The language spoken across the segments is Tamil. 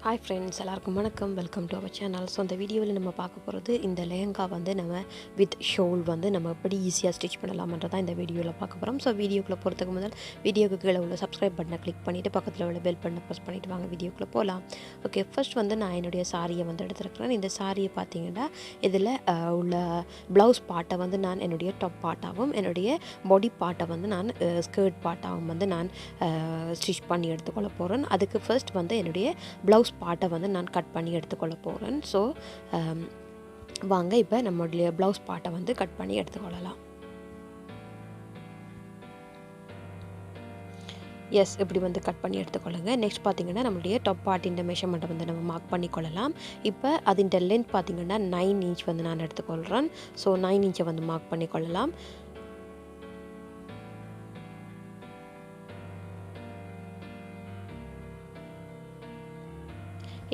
Hi friends, எல்லாருக்கும் வணக்கம். Welcome to our channel. So இந்த வீடியோவில் நம்ம பார்க்க போகிறது இந்த லெஹங்கா வந்து நம்ம வித் ஷோல் வந்து நம்ம எப்படி ஈஸியாக ஸ்டிச் பண்ணலாம்ன்றதான் இந்த வீடியோவில் பார்க்க போகிறோம். ஸோ வீடியோக்குள்ளே போகிறதுக்கு முதல் வீடியோக்கு கீழே உள்ள சப்ஸ்கிரைப் பட்டனை கிளிக் பண்ணிவிட்டு பக்கத்தில் உள்ள பெல் பட்டனை ப்ரெஸ் பண்ணிவிட்டு வாங்க வீடியோக்குள்ளே போகலாம். ஓகே, ஃபர்ஸ்ட் வந்து நான் என்னுடைய சாரியை வந்து எடுத்துருக்கிறேன். இந்த சாரியை பார்த்தீங்கன்னா இதில் உள்ள ப்ளவுஸ் பார்ட்டை வந்து நான் என்னுடைய டாப் பார்ட்டாகவும் என்னுடைய பாடி பார்ட்டை வந்து நான் ஸ்கர்ட் பார்ட்டாகவும் வந்து நான் ஸ்டிச் பண்ணி எடுத்துக்கொள்ள போகிறேன். அதுக்கு ஃபர்ஸ்ட் வந்து என்னுடைய ப்ளவுஸ் பார்ட்டை வந்து நான் கட் பண்ணி எடுத்துக்கொள்ள போகிறேன். ஸோ வாங்க இப்போ நம்மளுடைய ப்ளவுஸ் பார்ட்டை வந்து கட் பண்ணி எடுத்துக்கொள்ளலாம். எஸ், இப்படி வந்து கட் பண்ணி எடுத்துக்கொள்ளுங்க. நெக்ஸ்ட் பார்த்தீங்கன்னா நம்மளுடைய டாப் பார்ட்டின் மெஷர்மெண்ட்டை வந்து நம்ம மார்க் பண்ணிக்கொள்ளலாம். இப்போ அதிൻ്റെ லென்த் பார்த்தீங்கன்னா 9 இன்ச் வந்து நான் எடுத்துக்கொள்கிறேன். ஸோ 9 இன்ச்சை வந்து மார்க் பண்ணிக்கொள்ளலாம்.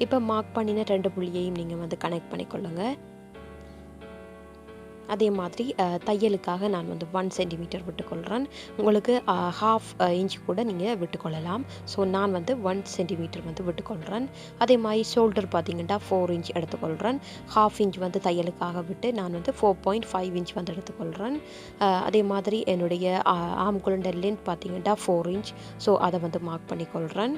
இப்போ மார்க் பண்ணின 2 புள்ளியையும் நீங்கள் வந்து கனெக்ட் பண்ணிக்கொள்ளுங்க. அதே மாதிரி தையலுக்காக நான் வந்து 1 சென்டிமீட்டர் விட்டுக்கொள்கிறேன். உங்களுக்கு ½ இன்ச் கூட நீங்கள் விட்டுக்கொள்ளலாம். ஸோ நான் வந்து 1 சென்டிமீட்டர் வந்து விட்டுக்கொள்கிறேன். அதே மாதிரி ஷோல்டர் பார்த்தீங்கன்னா 4 இன்ச் எடுத்துக்கொள்கிறேன். ½ இன்ச் வந்து தையலுக்காக விட்டு நான் வந்து 4.5 இன்ச் வந்து எடுத்துக்கொள்கிறேன். அதே மாதிரி என்னுடைய ஆம்குலண்ட லென்த் பார்த்தீங்கன்னா 4 இன்ச். ஸோ அதை வந்து மார்க் பண்ணிக்கொள்கிறேன்.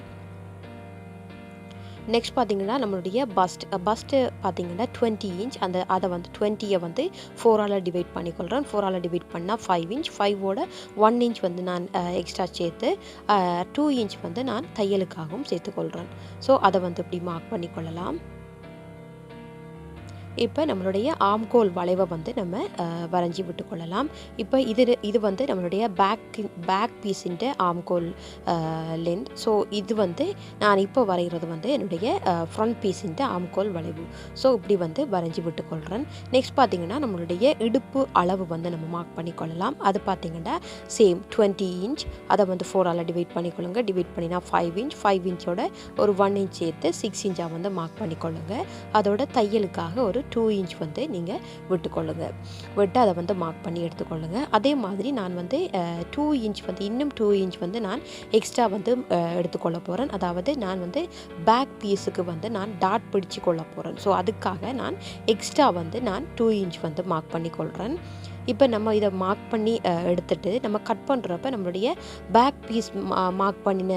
நெக்ஸ்ட் பார்த்தீங்கன்னா நம்மளுடைய பஸ்ட்டு பார்த்தீங்கன்னா 20 இன்ச். அதை வந்து 20யை வந்து 4ஆல் டிவைட் பண்ணிக்கொள்கிறேன். 4ஆல் டிவைட் பண்ணால் 5 இன்ச். 5ஓட 1 இன்ச் வந்து நான் எக்ஸ்ட்ரா சேர்த்து 2 இன்ச் வந்து நான் தையலுக்காகவும் சேர்த்துக்கொள்கிறேன். ஸோ அதை வந்து இப்படி மார்க் பண்ணிக்கொள்ளலாம். இப்போ நம்மளுடைய ஆம்கோல் வளைவை வந்து நம்ம வரைஞ்சி விட்டுக்கொள்ளலாம். இப்போ இது வந்து நம்மளுடைய பேக் பீஸிൻ്റെ ஆம்கோல் லென்த். ஸோ இது வந்து நான் இப்போ வரைகிறது வந்து என்னுடைய ஃப்ரண்ட் பீஸிൻ്റെ ஆம்கோல் வளைவு. ஸோ இப்படி வந்து வரைஞ்சி விட்டுக்கொள்கிறேன். நெக்ஸ்ட் பார்த்திங்கன்னா நம்மளுடைய இடுப்பு அளவு வந்து நம்ம மார்க் பண்ணிக்கொள்ளலாம். அது பார்த்திங்கன்னா சேம் 20 இன்ச். அதை வந்து 4ஆல் டிவைட் பண்ணிக்கொள்ளுங்க. டிவைட் பண்ணினா 5 இன்ச். 5 இன்ச்சோட ஒரு 1 இன்ச் சேர்த்து 6 இன்ச்சாக வந்து மார்க் பண்ணிக்கொள்ளுங்க. அதோட தையலுக்காக ஒரு 2 இன்ச் வந்து நீங்கள் விட்டுக்கொள்ளுங்க. விட்டு அதை வந்து மார்க் பண்ணி எடுத்துக்கொள்ளுங்க. அதே மாதிரி நான் வந்து 2 இன்ச் வந்து இன்னும் 2 இன்ச் வந்து நான் எக்ஸ்ட்ரா வந்து எடுத்துக்கொள்ள போகிறேன். அதாவது நான் வந்து பேக் பீஸுக்கு வந்து நான் டாட் பிடிச்சு கொள்ள போகிறேன். ஸோ அதுக்காக நான் எக்ஸ்ட்ரா வந்து நான் 2 இன்ச் வந்து மார்க் பண்ணிக்கொள்கிறேன். இப்போ நம்ம இதை மார்க் பண்ணி எடுத்துட்டு நம்ம கட் பண்ணுறப்ப நம்மளுடைய பேக் பீஸ் மார்க் பண்ணின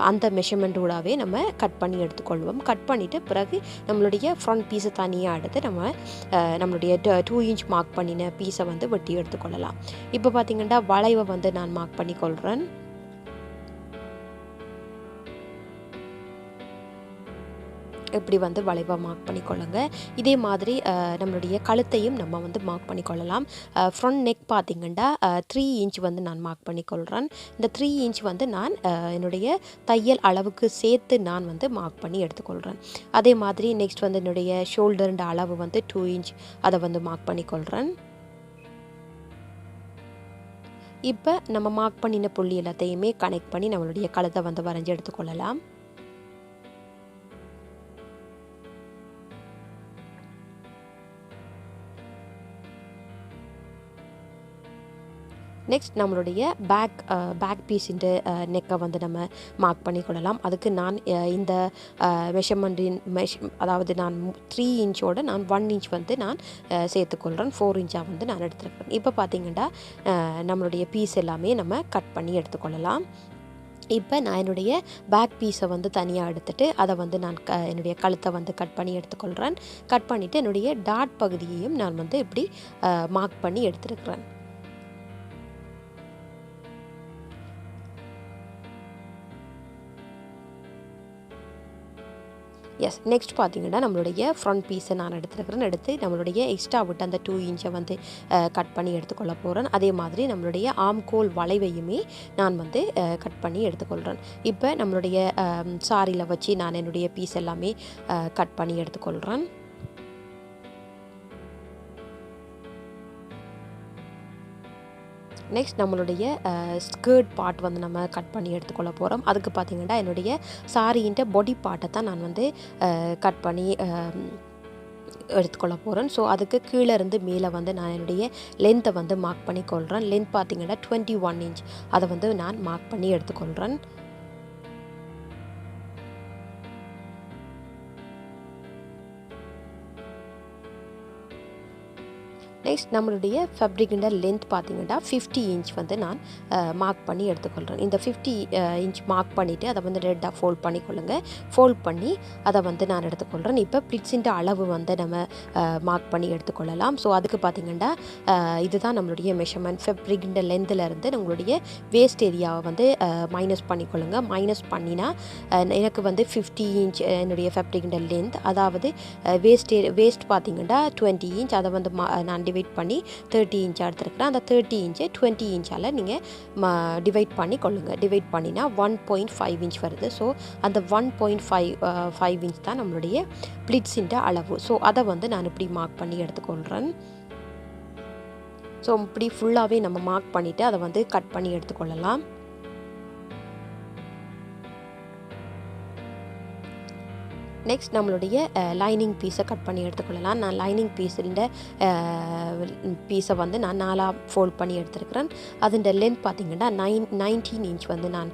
அந்த மெஷர்மெண்ட்டோடவே நம்ம கட் பண்ணி எடுத்துக்கொள்வோம். கட் பண்ணிவிட்டு பிறகு நம்மளுடைய ஃப்ரண்ட் பீஸை தனியாக எடுத்து நம்மளுடைய 2 இன்ச் மார்க் பண்ணின பீஸை வந்து வெட்டி எடுத்துக்கொள்ளலாம். இப்போ பார்த்திங்கன்னா வளைவை வந்து நான் மார்க் பண்ணிக்கொள்கிறேன். இப்படி வந்து வளைவாக மார்க் பண்ணிக்கொள்ளுங்க. இதே மாதிரி நம்மளுடைய கழுத்தையும் நம்ம வந்து மார்க் பண்ணிக்கொள்ளலாம். ஃப்ரண்ட் நெக் பார்த்திங்கன்னா 3 இன்ச் வந்து நான் மார்க் பண்ணிக்கொள்கிறேன். இந்த 3 இன்ச் வந்து நான் என்னுடைய தையல் அளவுக்கு சேர்த்து நான் வந்து மார்க் பண்ணி எடுத்துக்கொள்கிறேன். அதே மாதிரி நெக்ஸ்ட் வந்து என்னுடைய ஷோல்டருன்ற அளவு வந்து 2 இன்ச். அதை வந்து மார்க் பண்ணிக்கொள்கிறேன். இப்போ நம்ம மார்க் பண்ணின புள்ளி எல்லாத்தையுமே கனெக்ட் பண்ணி நம்மளுடைய கழுத்தை வந்து வரைஞ்சி எடுத்துக்கொள்ளலாம். நெக்ஸ்ட் நம்மளுடைய பேக் பீஸிൻ്റെ நெக்கை வந்து நம்ம மார்க் பண்ணிக்கொள்ளலாம். அதுக்கு நான் இந்த அதாவது நான் 3 இன்ச்சோட நான் 1 இன்ச் வந்து நான் சேர்த்துக்கொள்கிறேன். 4 இன்ச்சாக வந்து நான் எடுத்துருக்கேன். இப்போ பார்த்திங்கன்னா நம்மளுடைய பீஸ் எல்லாமே நம்ம கட் பண்ணி எடுத்துக்கொள்ளலாம். இப்போ நான் என்னுடைய பேக் பீஸை வந்து தனியாக எடுத்துகிட்டு அதை வந்து நான் என்னுடைய கழுத்தை வந்து கட் பண்ணி எடுத்துக்கொள்கிறேன். கட் பண்ணிவிட்டு என்னுடைய டாட் பகுதியையும் நான் வந்து இப்படி மார்க் பண்ணி எடுத்துருக்கிறேன். எஸ், நெக்ஸ்ட் பார்த்திங்கன்னா நம்மளுடைய ஃப்ரண்ட் பீஸை நான் எடுத்து நம்மளுடைய எக்ஸ்ட்ரா விட்டு அந்த 2 இன்ச்சை வந்து கட் பண்ணி எடுத்துக்கொள்ள போகிறேன். அதே மாதிரி நம்மளுடைய ஆம்கோல் வளைவையுமே நான் வந்து கட் பண்ணி எடுத்துக்கொள்கிறேன். இப்போ நம்மளுடைய சாரியில் வச்சு நான் என்னுடைய பீஸ் எல்லாமே கட் பண்ணி எடுத்துக்கொள்கிறேன். நெக்ஸ்ட் நம்மளுடைய ஸ்கர்ட் பார்ட் வந்து நம்ம கட் பண்ணி எடுத்துக்கொள்ள போகிறோம். அதுக்கு பார்த்திங்கன்னா என்னுடைய சாரியின் பாடி பார்ட்டை தான் நான் வந்து கட் பண்ணி எடுத்துக்கொள்ள போகிறேன். ஸோ அதுக்கு கீழே இருந்து மேலே வந்து நான் என்னுடைய லென்த்தை வந்து மார்க் பண்ணிக்கொள்கிறேன். லென்த் பார்த்திங்கன்னா 21 இன்ச். அதை வந்து நான் மார்க் பண்ணி எடுத்துக்கொள்கிறேன். நெக்ஸ்ட் நம்மளுடைய ஃபேப்ரிக்கின்ற லென்த் பார்த்திங்கன்னா 50 இன்ச் வந்து நான் மார்க் பண்ணி எடுத்துக்கொள்கிறேன். இந்த 50 இன்ச் மார்க் பண்ணிவிட்டு அதை வந்து ரெட்டாக ஃபோல்ட் பண்ணிக்கொள்ளுங்க. ஃபோல்ட் பண்ணி அதை வந்து நான் எடுத்துக்கொள்கிறேன். இப்போ ப்ளிட்ஸின்ற அளவு வந்து நம்ம மார்க் பண்ணி எடுத்துக்கொள்ளலாம். ஸோ அதுக்கு பார்த்திங்கன்னா இதுதான் நம்மளுடைய மெஷர்மெண்ட். ஃபேப்ரிக்கின்ற லென்த்திலேருந்து உங்களுடைய வேஸ்ட் ஏரியாவை வந்து மைனஸ் பண்ணிக்கொள்ளுங்க. மைனஸ் பண்ணினா எனக்கு வந்து 50 இன்ச் என்னுடைய ஃபேப்ரிக்கின்ற லென்த், அதாவது வேஸ்ட் பார்த்திங்கன்னா 20 இன்ச், அதை வந்து நான் டிவைட் பண்ணி 30 இன்ச்சாக எடுத்துருக்கிறேன். அந்த 30 இன்ச்சை 20 இன்ச்சால் நீங்கள் டிவைட் பண்ணி கொள்ளுங்கள். டிவைட் பண்ணினா 1.5 இன்ச் வருது. ஸோ அந்த 1.5 இன்ச் தான் நம்மளுடைய ப்ளிட்ஸின்ற அளவு. ஸோ அதை வந்து நான் இப்படி மார்க் பண்ணி எடுத்துக்கொள்கிறேன். ஸோ இப்படி ஃபுல்லாகவே நம்ம மார்க் பண்ணிவிட்டு அதை வந்து கட் பண்ணி எடுத்துக்கொள்ளலாம். நெக்ஸ்ட் நம்மளுடைய லைனிங் பீஸை கட் பண்ணி எடுத்துக்கொள்ளலாம். நான் லைனிங் பீஸை வந்து நான் 4 ஃபோல்ட் பண்ணி எடுத்துருக்கிறேன். அதோட லென்த் பார்த்திங்கன்னா 19 இன்ச் வந்து நான்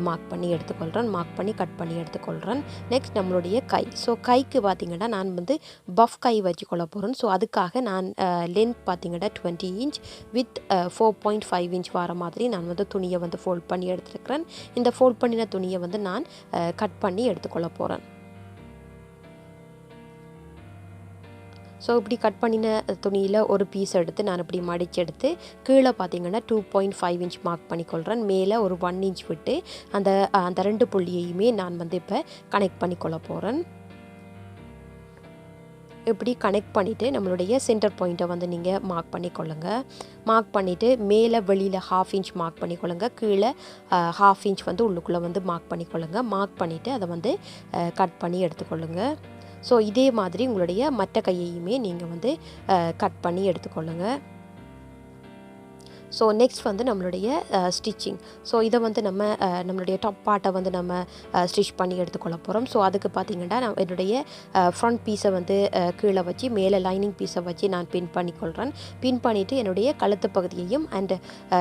மார்க் பண்ணி எடுத்துக்கொள்கிறேன். மார்க் பண்ணி கட் பண்ணி எடுத்துக்கொள்கிறேன். நெக்ஸ்ட் நம்மளுடைய கை. ஸோ கைக்கு பார்த்திங்கன்னா நான் வந்து பஃப் கை வச்சுக்கொள்ள போகிறேன். ஸோ அதுக்காக நான் லென்த் பார்த்திங்கன்னா 20 இன்ச் வித் 4.5 இன்ச் வர மாதிரி நான் வந்து துணியை வந்து ஃபோல்ட் பண்ணி எடுத்துருக்கிறேன். இந்த ஃபோல்ட் பண்ணின துணியை வந்து நான் கட் பண்ணி எடுத்துக்கொள்ள போகிறேன். ஸோ இப்படி கட் பண்ணின துணியில் ஒரு பீஸ் எடுத்து நான் இப்படி மடித்து எடுத்து கீழே பார்த்திங்கன்னா 2.5 இன்ச் மார்க் பண்ணிக்கொள்கிறேன். மேலே ஒரு 1 இன்ச் விட்டு அந்த 2 புள்ளியையுமே நான் வந்து இப்போ கனெக்ட் பண்ணிக்கொள்ள போகிறேன். இப்படி கனெக்ட் பண்ணிவிட்டு நம்மளுடைய சென்டர் பாயிண்ட்டை வந்து நீங்கள் மார்க் பண்ணிக்கொள்ளுங்க. மார்க் பண்ணிவிட்டு மேலே வெளியில் 1/2 இன்ச் மார்க் பண்ணிக்கொள்ளுங்க. கீழே 1/2 இன்ச் வந்து உள்ளுக்குள்ளே வந்து மார்க் பண்ணிக்கொள்ளுங்க. மார்க் பண்ணிவிட்டு அதை வந்து கட் பண்ணி எடுத்துக்கொள்ளுங்க. ஸோ இதே மாதிரி உங்களுடைய மற்ற கையையுமே நீங்கள் வந்து கட் பண்ணி எடுத்துக்கொள்ளுங்க. ஸோ நெக்ஸ்ட் வந்து நம்மளுடைய ஸ்டிச்சிங். ஸோ இதை வந்து நம்மளுடைய டாப் பார்ட்டை வந்து நம்ம ஸ்டிச் பண்ணி எடுத்துக்கொள்ள போகிறோம். ஸோ அதுக்கு பார்த்திங்கன்னா நான் என்னுடைய ஃப்ரண்ட் பீஸை வந்து கீழே வச்சு மேலே லைனிங் பீஸை வச்சு நான் பின் பண்ணிக்கொள்கிறேன். பின் பண்ணிவிட்டு என்னுடைய கழுத்து பகுதியையும் அண்ட்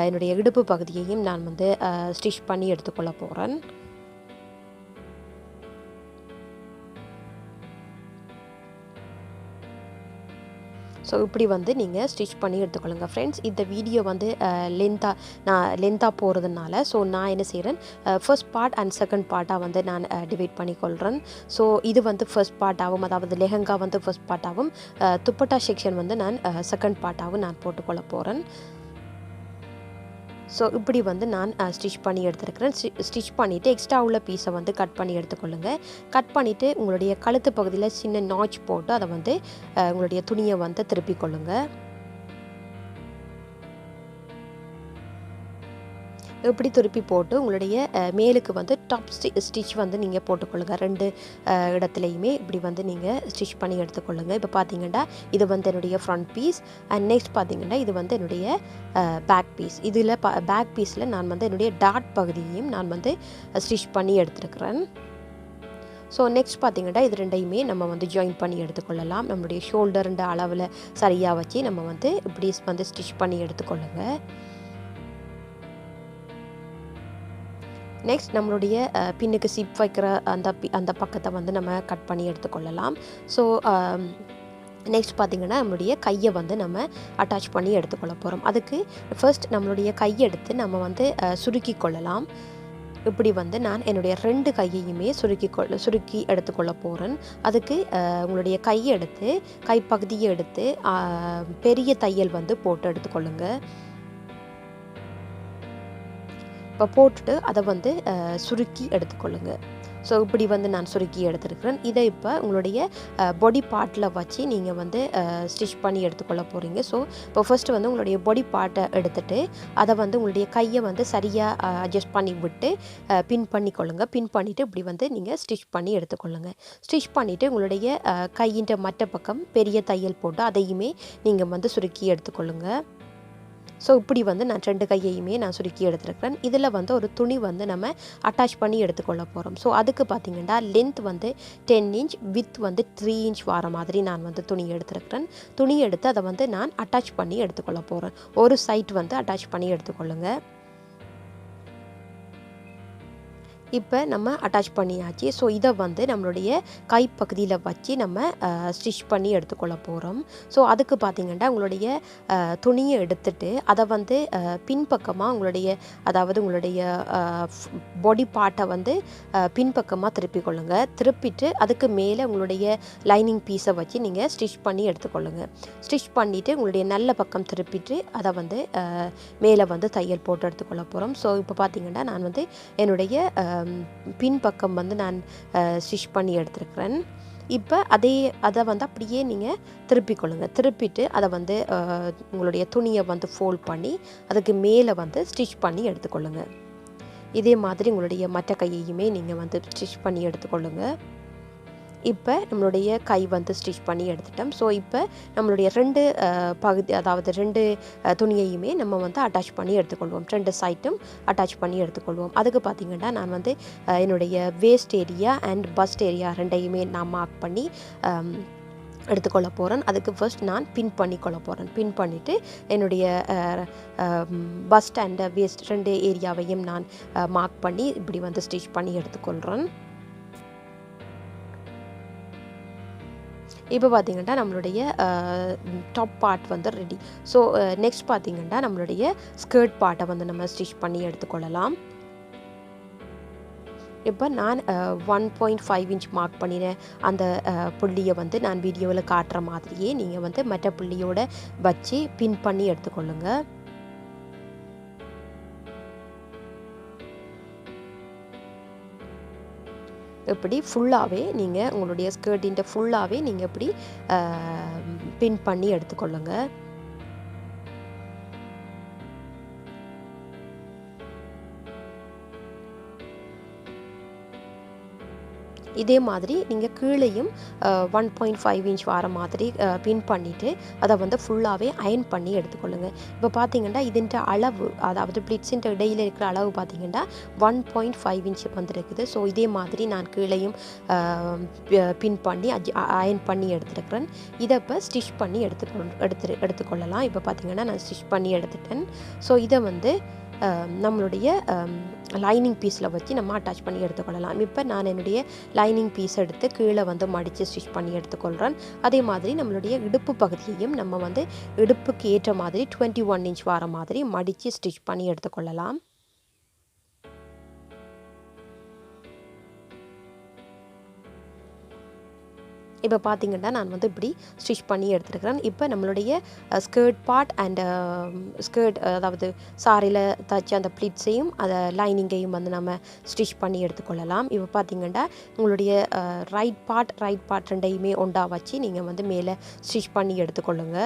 என்னுடைய இடுப்பு பகுதியையும் நான் வந்து ஸ்டிச் பண்ணி எடுத்துக்கொள்ள போகிறேன். ஸோ இப்படி வந்து நீங்கள் ஸ்டிச் பண்ணி எடுத்துக்கொள்ளுங்கள் ஃப்ரெண்ட்ஸ். இந்த வீடியோ வந்து லென்த்தாக போகிறதுனால ஸோ நான் என்ன செய்கிறேன், ஃபர்ஸ்ட் பார்ட் அண்ட் செகண்ட் பார்ட்டாக வந்து நான் டிவைட் பண்ணிக்கொள்கிறேன். ஸோ இது வந்து ஃபர்ஸ்ட் பார்ட்டாகவும், அதாவது லெஹங்கா வந்து ஃபர்ஸ்ட் பார்ட்டாகவும், துப்பட்டா செக்ஷன் வந்து நான் செகண்ட் பார்ட்டாகவும் நான் போட்டுக்கொள்ள போகிறேன். ஸோ இப்படி வந்து நான் ஸ்டிச் பண்ணி எடுத்துருக்கிறேன். ஸ்டிச் பண்ணிவிட்டு எக்ஸ்ட்ரா உள்ள பீஸை வந்து கட் பண்ணி எடுத்துக்கொள்ளுங்க. கட் பண்ணிவிட்டு உங்களுடைய கழுத்து பகுதியில் சின்ன நாட்ச் போட்டு அதை வந்து உங்களுடைய துணியை வந்து திருப்பிக் கொள்ளுங்க. இப்படி திருப்பி போட்டு உங்களுடைய மேலுக்கு வந்து டாப் ஸ்டிச் வந்து நீங்கள் போட்டுக்கொள்ளுங்கள். 2 இடத்துலையுமே இப்படி வந்து நீங்கள் ஸ்டிச் பண்ணி எடுத்துக்கொள்ளுங்கள். இப்போ பார்த்தீங்கன்னா இது வந்து என்னுடைய ஃப்ரண்ட் பீஸ் அண்ட் நெக்ஸ்ட் பார்த்தீங்கன்னா இது வந்து என்னுடைய பேக் பீஸ். இதில் பேக் பீஸில் நான் வந்து என்னுடைய டாட் பகுதியையும் நான் வந்து ஸ்டிச் பண்ணி எடுத்துருக்கிறேன். ஸோ நெக்ஸ்ட் பார்த்திங்கன்னா இது ரெண்டையுமே நம்ம வந்து ஜாயின் பண்ணி எடுத்துக்கொள்ளலாம். நம்மளுடைய ஷோல்டருன்ற அளவில் சரியாக வச்சு நம்ம வந்து இப்படி வந்து ஸ்டிச் பண்ணி எடுத்துக்கொள்ளுங்கள். நெக்ஸ்ட் நம்மளுடைய பின்னுக்கு சிப் வைக்கிற அந்த பக்கத்தை வந்து நம்ம கட் பண்ணி எடுத்துக்கொள்ளலாம். ஸோ நெக்ஸ்ட் பார்த்திங்கன்னா நம்மளுடைய கையை வந்து நம்ம அட்டாச் பண்ணி எடுத்துக்கொள்ள போகிறோம். அதுக்கு ஃபர்ஸ்ட் நம்மளுடைய கையெடுத்து நம்ம வந்து சுருக்கி கொள்ளலாம். இப்படி வந்து நான் என்னுடைய 2 கையையுமே சுருக்கி எடுத்துக்கொள்ள போகிறேன். அதுக்கு உங்களுடைய கையெடுத்து கைப்பகுதியை எடுத்து பெரிய தையல் வந்து போட்டு எடுத்துக்கொள்ளுங்க. இப்போ போட்டுட்டு அதை வந்து சுருக்கி எடுத்துக்கொள்ளுங்க. ஸோ இப்படி வந்து நான் சுருக்கி எடுத்துருக்கிறேன். இதை இப்போ உங்களுடைய பாடி பார்ட்டில் வச்சு நீங்கள் வந்து ஸ்டிச் பண்ணி எடுத்துக்கொள்ள போகிறீங்க. ஸோ இப்போ ஃபர்ஸ்ட்டு வந்து உங்களுடைய பாடி பார்ட்டை எடுத்துகிட்டு அதை வந்து உங்களுடைய கையை வந்து சரியாக அட்ஜஸ்ட் பண்ணி விட்டு பின் பண்ணிக்கொள்ளுங்க. பின் பண்ணிவிட்டு இப்படி வந்து நீங்கள் ஸ்டிச் பண்ணி எடுத்துக்கொள்ளுங்க. ஸ்டிச் பண்ணிவிட்டு உங்களுடைய கையின் மற்ற பக்கம் பெரிய தையல் போட்டு அதையுமே நீங்கள் வந்து சுருக்கி எடுத்துக்கொள்ளுங்க. ஸோ இப்படி வந்து நான் 2 கையையுமே நான் சுருக்கி எடுத்துருக்கிறேன். இதில் வந்து ஒரு துணி வந்து நம்ம அட்டாச் பண்ணி எடுத்துக்கொள்ள போகிறோம். ஸோ அதுக்கு பார்த்திங்கன்னா லென்த் வந்து 10 இன்ச் வித் வந்து 3 இன்ச் வர மாதிரி நான் வந்து துணி எடுத்துருக்கிறேன். துணி எடுத்து அதை வந்து நான் அட்டாச் பண்ணி எடுத்துக்கொள்ள போகிறேன். ஒரு சைட் வந்து அட்டாச் பண்ணி எடுத்துக்கொள்ளுங்க. இப்போ நம்ம அட்டாச் பண்ணியாச்சு. ஸோ இதை வந்து நம்மளுடைய கைப்பகுதியில் வச்சு நம்ம ஸ்டிச் பண்ணி எடுத்துக்கொள்ள போகிறோம். ஸோ அதுக்கு பார்த்திங்கன்னா உங்களுடைய துணியை எடுத்துட்டு அதை வந்து பின்பக்கமாக அதாவது உங்களுடைய பாடி பார்ட்டை வந்து பின்பக்கமாக திருப்பிக் கொள்ளுங்கள். திருப்பிட்டு அதுக்கு மேலே உங்களுடைய லைனிங் பீஸை வச்சு நீங்கள் ஸ்டிச் பண்ணி எடுத்துக்கொள்ளுங்க. ஸ்டிச் பண்ணிவிட்டு உங்களுடைய நல்ல பக்கம் திருப்பிட்டு அதை வந்து மேலே வந்து தையல் போட்டு எடுத்துக்கொள்ள போகிறோம். ஸோ இப்போ பார்த்திங்கன்னா நான் வந்து என்னுடைய பின்பக்கம் வந்து நான் ஸ்டிச் பண்ணி எடுத்துருக்கிறேன். இப்போ அதை வந்து அப்படியே நீங்கள் திருப்பிக்கொள்ளுங்க. திருப்பிட்டு அதை வந்து உங்களுடைய துணியை வந்து ஃபோல்ட் பண்ணி அதுக்கு மேலே வந்து ஸ்டிச் பண்ணி எடுத்துக்கொள்ளுங்க. இதே மாதிரி உங்களுடைய மற்ற கையையுமே நீங்கள் வந்து ஸ்டிச் பண்ணி எடுத்துக்கொள்ளுங்க. இப்போ நம்மளுடைய கை வந்து ஸ்டிச் பண்ணி எடுத்துட்டோம். ஸோ இப்போ நம்மளுடைய ரெண்டு பகுதி, அதாவது ரெண்டு துணியையுமே நம்ம வந்து அட்டாச் பண்ணி எடுத்துக்கொள்வோம். ரெண்டு சைட்டும் அட்டாச் பண்ணி எடுத்துக்கொள்வோம். அதுக்கு பார்த்திங்கன்னா நான் வந்து என்னுடைய waste area and first area ரெண்டையுமே நான் மார்க் பண்ணி எடுத்துக்கொள்ள போகிறேன். அதுக்கு ஃபர்ஸ்ட் நான் பின் பண்ணிக்கொள்ள போகிறேன். பின் பண்ணிவிட்டு என்னுடைய பஸ்ட் அண்ட் வேஸ்ட் ரெண்டு ஏரியாவையும் நான் மார்க் பண்ணி இப்படி வந்து ஸ்டிச் பண்ணி எடுத்துக்கொள்கிறேன். இப்போ பார்த்திங்கன்னா நம்மளுடைய டாப் பார்ட் வந்து ரெடி. ஸோ நெக்ஸ்ட் பார்த்திங்கன்னா நம்மளுடைய ஸ்கர்ட் பார்ட்டை வந்து நம்ம ஸ்டிச் பண்ணி எடுத்துக்கொள்ளலாம். இப்போ நான் 1.5 இன்ச் மார்க் பண்ணினேன். அந்த புள்ளியை வந்து நான் வீடியோவில் காட்டுற மாதிரியே நீங்கள் வந்து மற்ற புள்ளியோட வச்சு பின் பண்ணி எடுத்துக்கொள்ளுங்க. இப்படி ஃபுல்லாகவே நீங்கள் உங்களுடைய ஸ்கர்ட்டின் ஃபுல்லாகவே நீங்கள் இப்படி பின் பண்ணி எடுத்துக்கொள்ளுங்க. இதே மாதிரி நீங்கள் கீழேயும் 1.5 இன்ச் வர மாதிரி பின் பண்ணிவிட்டு அதை வந்து ஃபுல்லாகவே அயன் பண்ணி எடுத்துக்கொள்ளுங்க. இப்போ பார்த்தீங்கன்னா இதன் அளவு, அதாவது பிளிட்ஸின் இடையில் இருக்கிற அளவு பார்த்தீங்கன்னா 1.5 இன்ச் வந்துருக்குது. ஸோ இதே மாதிரி நான் கீழேயும் பின் பண்ணி அயன் பண்ணி எடுத்துருக்கிறேன். இதை இப்போ ஸ்டிச் பண்ணி எடுத்துக்கொள்ளலாம். இப்போ பார்த்தீங்கன்னா நான் ஸ்டிச் பண்ணி எடுத்துட்டேன். ஸோ இதை வந்து நம்மளுடைய லைனிங் பீஸில் வச்சு நம்ம அட்டாச் பண்ணி எடுத்துக்கொள்ளலாம். இப்போ நான் என்னுடைய லைனிங் பீஸ் எடுத்து கீழே வந்து மடித்து ஸ்டிச் பண்ணி எடுத்துக்கொள்கிறேன். அதே மாதிரி நம்மளுடைய இடுப்பு பகுதியையும் நம்ம வந்து இடுப்புக்கு ஏற்ற மாதிரி 21 இன்ச் வர மாதிரி மடித்து ஸ்டிச் பண்ணி எடுத்துக்கொள்ளலாம். இப்போ பார்த்தீங்கன்னா நான் வந்து இப்படி ஸ்டிச் பண்ணி எடுத்துருக்கிறேன். இப்போ நம்மளுடைய ஸ்கர்ட் பார்ட் அண்ட் ஸ்கர்ட், அதாவது சாரியில் தைச்ச அந்த ப்ளீட்ஸையும் அதை லைனிங்கையும் வந்து நம்ம ஸ்டிச் பண்ணி எடுத்துக்கொள்ளலாம். இப்போ பார்த்தீங்கன்னா உங்களுடைய ரைட் பார்ட் ரெண்டையுமே ஒன்றா வச்சு நீங்கள் வந்து மேலே ஸ்டிச் பண்ணி எடுத்துக்கொள்ளுங்க.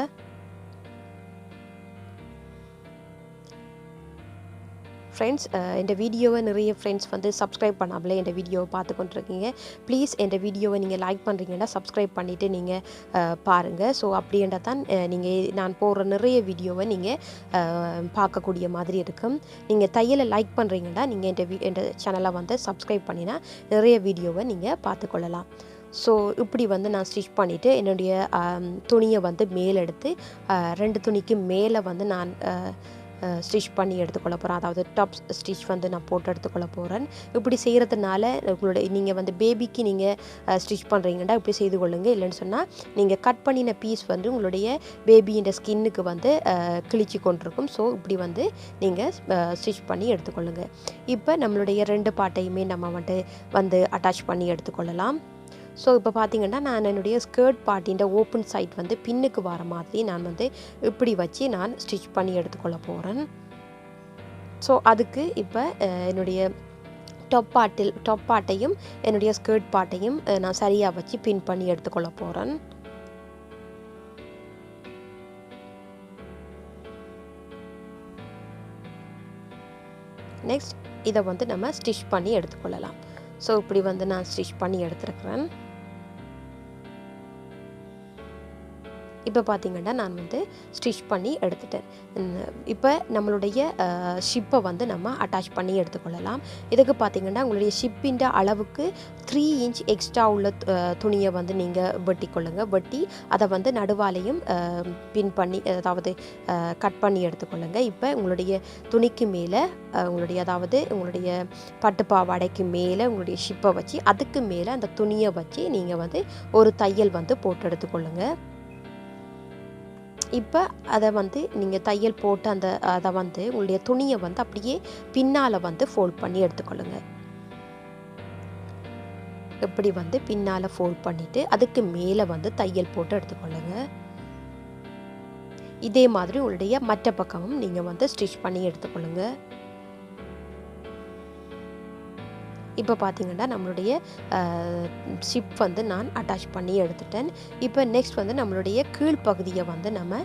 ஃப்ரெண்ட்ஸ், இந்த வீடியோவை நிறைய ஃப்ரெண்ட்ஸ் வந்து சப்ஸ்கிரைப் பண்ணாமலே இந்த வீடியோவை பார்த்து கொண்டிருக்கீங்க. ப்ளீஸ் இந்த வீடியோவை நீங்கள் லைக் பண்ணுறீங்கன்னா சப்ஸ்கிரைப் பண்ணிவிட்டு நீங்கள் பாருங்கள். ஸோ அப்படின்றத தான் நான் போடுற நிறைய வீடியோவை நீங்கள் பார்க்கக்கூடிய மாதிரி இருக்கும். நீங்கள் தையலை லைக் பண்ணுறீங்கன்னா நீங்கள் இந்த சேனலை வந்து சப்ஸ்கிரைப் பண்ணினா நிறைய வீடியோவை நீங்கள் பார்த்துக்கொள்ளலாம். ஸோ இப்படி வந்து நான் ஸ்டிச் பண்ணிவிட்டு என்னுடைய துணியை வந்து மேலெடுத்து ரெண்டு துணிக்கு மேலே வந்து நான் ஸ்டிச் பண்ணி எடுத்துக்கொள்ள போகிறேன். அதாவது டாப் ஸ்டிச் வந்து நான் போட்டு எடுத்துக்கொள்ள போகிறேன். இப்படி செய்கிறதுனால நீங்கள் வந்து பேபிக்கு நீங்கள் ஸ்டிச் பண்ணுறீங்கன்னா இப்படி செய்து கொள்ளுங்க. இல்லைன்னு சொன்னால் நீங்கள் கட் பண்ணின பீஸ் வந்து உங்களுடைய பேபியின் ஸ்கின்னுக்கு வந்து கிழிச்சு கொண்டிருக்கும். ஸோ இப்படி வந்து நீங்கள் ஸ்டிச் பண்ணி எடுத்துக்கொள்ளுங்க. இப்போ நம்மளுடைய ரெண்டு பார்ட்டையுமே நம்ம வந்து அட்டாச் பண்ணி எடுத்துக்கொள்ளலாம். ஸோ இப்போ பார்த்தீங்கன்னா நான் என்னுடைய ஸ்கர்ட் பார்ட்டின் ஓப்பன் சைட் வந்து பின்னுக்கு வர மாதிரி நான் வந்து இப்படி வச்சு நான் ஸ்டிச் பண்ணி எடுத்துக்கொள்ள போகிறேன். ஸோ அதுக்கு இப்போ என்னுடைய டாப் பார்ட்டையும் என்னுடைய ஸ்கர்ட் பார்ட்டையும் நான் சரியாக வச்சு பின் பண்ணி எடுத்துக்கொள்ள போகிறேன். நெக்ஸ்ட் இதை வந்து நம்ம ஸ்டிச் பண்ணி எடுத்துக்கொள்ளலாம். ஸோ இப்படி வந்து நான் ஸ்டிச் பண்ணி எடுத்துருக்கிறேன். இப்போ பார்த்தீங்கன்னா நான் வந்து ஸ்டிச் பண்ணி எடுத்துட்டேன். இப்போ நம்மளுடைய ஷிப்பை வந்து நம்ம அட்டாச் பண்ணி எடுத்துக்கொள்ளலாம். இதுக்கு பார்த்தீங்கன்னா உங்களுடைய ஷிப்பின் அளவுக்கு 3 இன்ச் எக்ஸ்ட்ரா உள்ள துணியை வந்து நீங்கள் வெட்டிக்கொள்ளுங்க. வெட்டி அதை வந்து நடுவாலையும் பின் பண்ணி அதாவது கட் பண்ணி எடுத்துக்கொள்ளுங்க. இப்போ உங்களுடைய துணிக்கு மேலே உங்களுடைய பட்டு பாவாடைக்கு மேலே உங்களுடைய ஷிப்பை வச்சு அதுக்கு மேலே அந்த துணியை வச்சு நீங்கள் வந்து ஒரு தையல் வந்து போட்டு எடுத்துக்கொள்ளுங்க. இப்போ அதை வந்து நீங்கள் தையல் போட்டு அதை வந்து உங்களுடைய துணியை வந்து அப்படியே பின்னால் வந்து ஃபோல்ட் பண்ணி எடுத்துக்கொள்ளுங்க. இப்படி வந்து பின்னால் ஃபோல்ட் பண்ணிவிட்டு அதுக்கு மேலே வந்து தையல் போட்டு எடுத்துக்கொள்ளுங்க. இதே மாதிரி உங்களுடைய மற்ற பக்கமும் நீங்கள் வந்து ஸ்டிச் பண்ணி எடுத்துக்கொள்ளுங்க. இப்போ பார்த்தீங்கன்னா நம்மளுடைய ஷிப் வந்து நான் அட்டாச் பண்ணி எடுத்துட்டேன். இப்போ நெக்ஸ்ட் வந்து நம்மளுடைய கீழ்ப்பகுதியை வந்து நம்ம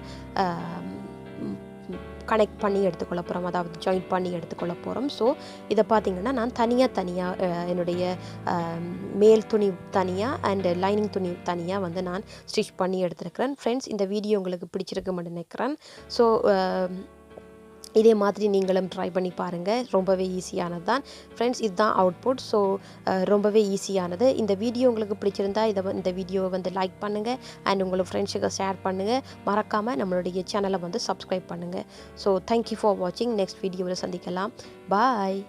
கனெக்ட் பண்ணி எடுத்துக்கொள்ள போகிறோம், அதாவது ஜாயின் பண்ணி எடுத்துக்கொள்ள போகிறோம். ஸோ இதை பார்த்தீங்கன்னா நான் தனியாக என்னுடைய மேல் துணி தனியாக அண்ட் லைனிங் துணி தனியாக வந்து நான் ஸ்டிச் பண்ணி எடுத்துருக்கிறேன். ஃப்ரெண்ட்ஸ், இந்த வீடியோ உங்களுக்கு பிடிச்சிருக்குன்னு நினைக்கிறேன். ஸோ இதே மாதிரி நீங்களும் ட்ரை பண்ணி பாருங்கள். ரொம்பவே ஈஸியானது தான் ஃப்ரெண்ட்ஸ். இதுதான் அவுட்புட். ஸோ ரொம்பவே ஈஸியானது. இந்த வீடியோ உங்களுக்கு பிடிச்சிருந்தா இந்த வீடியோவை வந்து லைக் பண்ணுங்கள் அண்ட் உங்களோட ஃப்ரெண்ட்ஸுக்கு ஷேர் பண்ணுங்கள். மறக்காமல் நம்மளுடைய சேனலை வந்து சப்ஸ்கிரைப் பண்ணுங்கள். ஸோ தேங்க்யூ ஃபார் வாட்சிங். நெக்ஸ்ட் வீடியோவில் சந்திக்கலாம். பாய்.